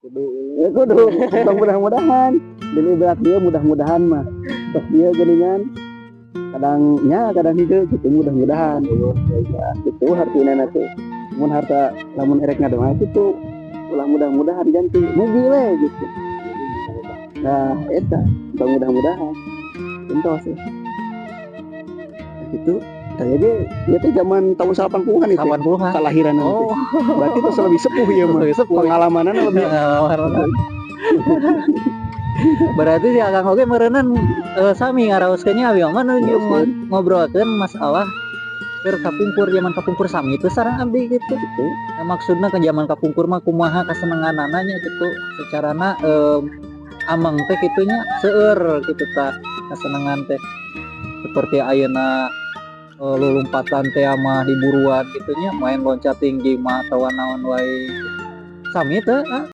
Ya kudu tong mudah-mudahan. Jadi berat dia mudah-mudahan mah. Terus dia geningan kadang hideu gitu mudah-mudahan. Ya, itu hartina teh. Mun harta lamun erek ngadoa itu ulah mudah-mudahan ganti mobil we gitu. Nah, eta tong mudah-mudahan. Entos ya. Itu kayaknya dia tuh zaman tahun 80-an itu. 80-an. Kelahiran Oh, berarti itu lebih sepuh ya mah. lebih sepuh. Pengalamannya lebih berarti si Akang oge meureunnan sami ngaraoskeun nya abi mah ngobrolkeun masalah keur kapungkur zaman kapungkur sami itu sareng abdi gitu. Nah, maksudna ke zaman kapungkur mah kumaha kasenenganana nya gitu secarana amang teh kitunya seueur gitu tah kasenengan teh seperti ayeuna lulumpatan teh mah hiburuan gitunya main loncat tinggi mah atawa naon wae sami teh